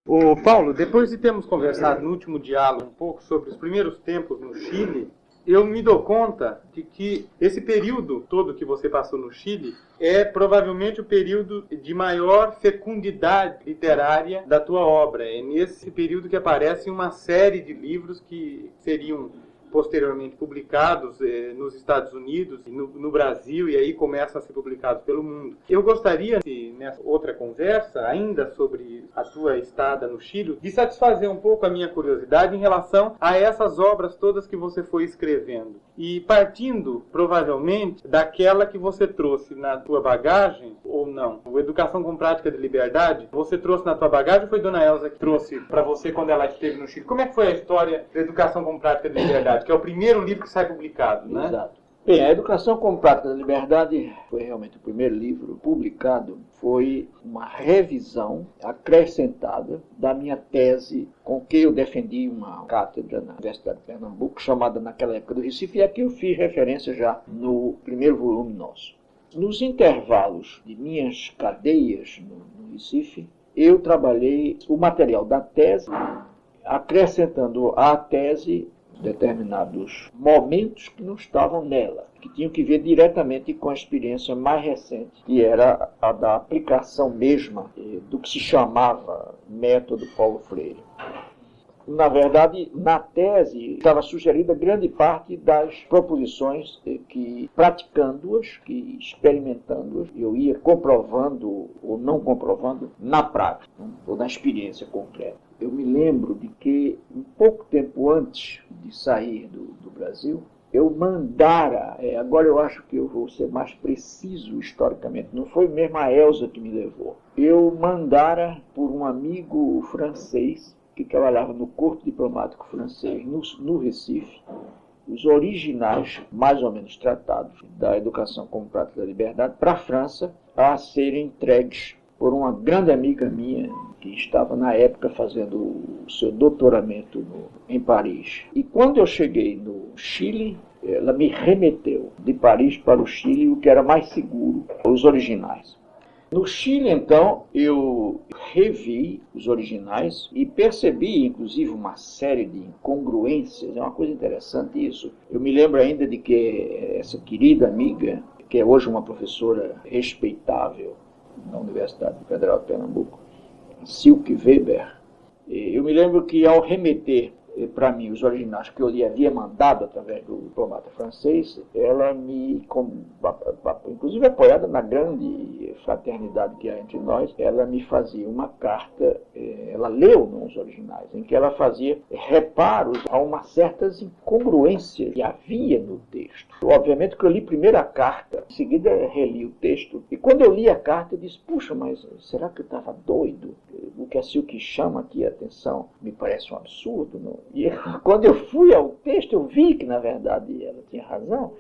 Ô Paulo, depois de termos conversado no último diálogo um pouco sobre os primeiros tempos no Chile, eu me dou conta de que esse período todo que você passou no Chile é provavelmente o período de maior fecundidade literária da tua obra. É nesse período que aparecem uma série de livros que seriam posteriormente publicados nos Estados Unidos e no Brasil, e aí começam a ser publicados pelo mundo. Eu gostaria, nessa outra conversa, ainda sobre a tua estada no Chile, de satisfazer um pouco a minha curiosidade em relação a essas obras todas que você foi escrevendo. E partindo, provavelmente, daquela que você trouxe na tua bagagem, ou não, o Educação com Prática de Liberdade, você trouxe na tua bagagem ou foi Dona Elza que trouxe para você quando ela esteve no Chile? Como é que foi a história da Educação com Prática de Liberdade, que é o primeiro livro que sai publicado, né? Exato. Bem, a Educação com Prática da Liberdade foi realmente o primeiro livro publicado. Foi uma revisão acrescentada da minha tese com que eu defendi uma cátedra na Universidade de Pernambuco, chamada naquela época do Recife, e aqui eu fiz referência já no primeiro volume nosso. Nos intervalos de minhas cadeias no Recife, eu trabalhei o material da tese, acrescentando à tese determinados momentos que não estavam nela, que tinham que ver diretamente com a experiência mais recente, que era a da aplicação mesma do que se chamava método Paulo Freire. Na verdade, na tese estava sugerida grande parte das proposições que, praticando-as, que experimentando-as, eu ia comprovando ou não comprovando na prática, ou na experiência concreta. Eu me lembro de que, um pouco tempo antes de sair do Brasil, eu mandara, agora eu acho que eu vou ser mais preciso historicamente, não foi mesmo a Elza que me levou, eu mandara por um amigo francês, que trabalhava no Corpo Diplomático Francês, no Recife, os originais, mais ou menos tratados, da Educação como Prática da Liberdade, para a França, a serem entregues por uma grande amiga minha, que estava na época fazendo o seu doutoramento em Paris. E quando eu cheguei no Chile, ela me remeteu de Paris para o Chile, o que era mais seguro, os originais. No Chile, então, eu revi os originais e percebi, inclusive, uma série de incongruências. É uma coisa interessante isso. Eu me lembro ainda de que essa querida amiga, que é hoje uma professora respeitável na Universidade Federal de Pernambuco, Silke Weber, eu me lembro que ao remeter para mim os originais que eu lhe havia mandado através do diplomata francês, ela me, inclusive apoiada na grande fraternidade que há entre nós, ela me fazia uma carta, ela leu os originais, em que ela fazia reparos a umas certas incongruências que havia no texto. Obviamente que eu li primeiro a carta, em seguida reli o texto, e quando eu li a carta eu disse, puxa, mas será que eu estava doido? O que a Silke chama aqui a atenção me parece um absurdo, não? E quando eu fui ao texto, eu vi que, na verdade, ela tinha razão.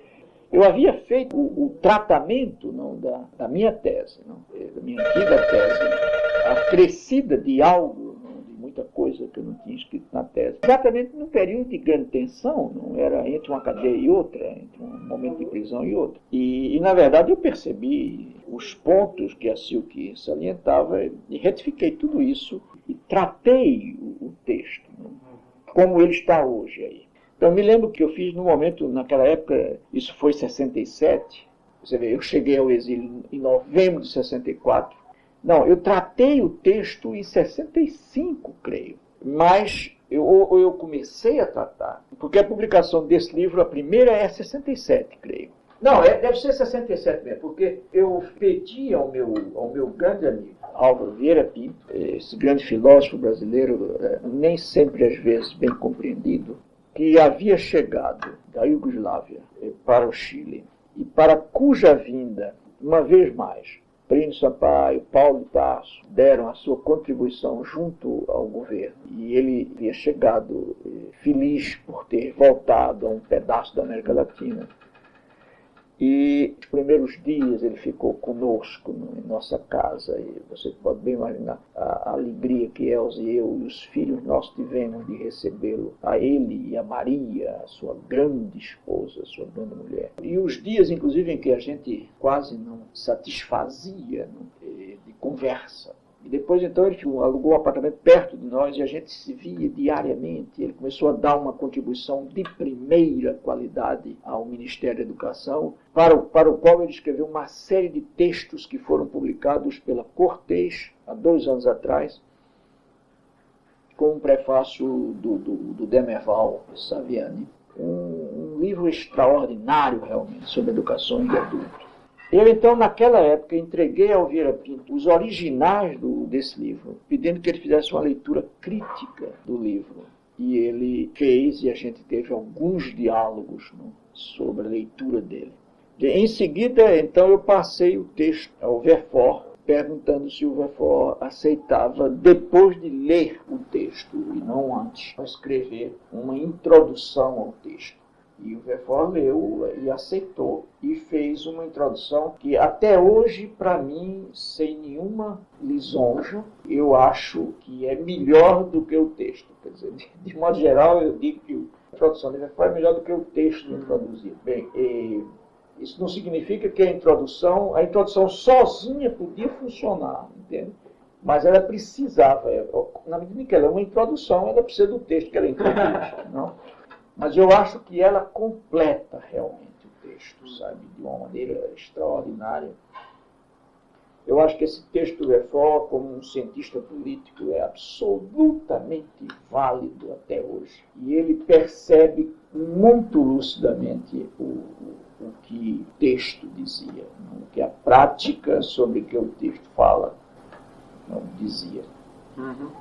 Eu havia feito o tratamento da minha tese, da minha antiga tese, acrescida de algo, de muita coisa que eu não tinha escrito na tese. Exatamente no período de grande tensão, não era entre uma cadeia e outra, entre um momento de prisão e outro. E na verdade, eu percebi os pontos que a Silke salientava e retifiquei tudo isso e tratei o texto, como ele está hoje aí. Então, me lembro que eu fiz no momento, naquela época, isso foi em 67, você vê, eu cheguei ao exílio em novembro de 64. Não, eu tratei o texto em 65, creio. Mas eu comecei a tratar, porque a publicação desse livro, a primeira é 67, creio. Não, deve ser 67 mesmo, porque eu pedi ao meu grande amigo, Álvaro Vieira Pinto, esse grande filósofo brasileiro, nem sempre às vezes bem compreendido, que havia chegado da Iugoslávia para o Chile, e para cuja vinda, uma vez mais, Plínio Sampaio, Paulo de Tarso deram a sua contribuição junto ao governo. E ele havia chegado feliz por ter voltado a um pedaço da América Latina. E nos primeiros dias ele ficou conosco em nossa casa, e você pode bem imaginar a alegria que Elza e eu e os filhos nós tivemos de recebê-lo, a ele e a Maria, a sua grande esposa, a sua grande mulher. E os dias, inclusive, em que a gente quase não satisfazia de conversa, E depois, então, ele alugou um apartamento perto de nós e a gente se via diariamente. Ele começou a dar uma contribuição de primeira qualidade ao Ministério da Educação, para o qual ele escreveu uma série de textos que foram publicados pela Cortês, há 2 anos atrás, com um prefácio do Demerval Saviani. Um livro extraordinário, realmente, sobre educação de adulto. Eu, então, naquela época, entreguei ao Vieira Pinto os originais desse livro, pedindo que ele fizesse uma leitura crítica do livro. E ele fez, e a gente teve alguns diálogos, né, sobre a leitura dele. Em seguida, então, eu passei o texto ao Verfort, perguntando se o Verfort aceitava, depois de ler o texto, e não antes, escrever uma introdução ao texto. E o Verfort leu e aceitou e fez uma introdução que até hoje, para mim, sem nenhuma lisonja, eu acho que é melhor do que o texto. Quer dizer, de modo geral, eu digo que a introdução do Verfort é melhor do que o texto introduzido. Bem, isso não significa que a introdução sozinha podia funcionar, entende? Mas ela precisava, na medida em que ela é uma introdução, ela precisa do texto que ela introduz, não? Mas eu acho que ela completa realmente o texto, sabe, de uma maneira extraordinária. Eu acho que esse texto do Verfort, como um cientista político, é absolutamente válido até hoje. E ele percebe muito lucidamente o que o texto dizia, o que a prática sobre que o texto fala dizia. Uhum.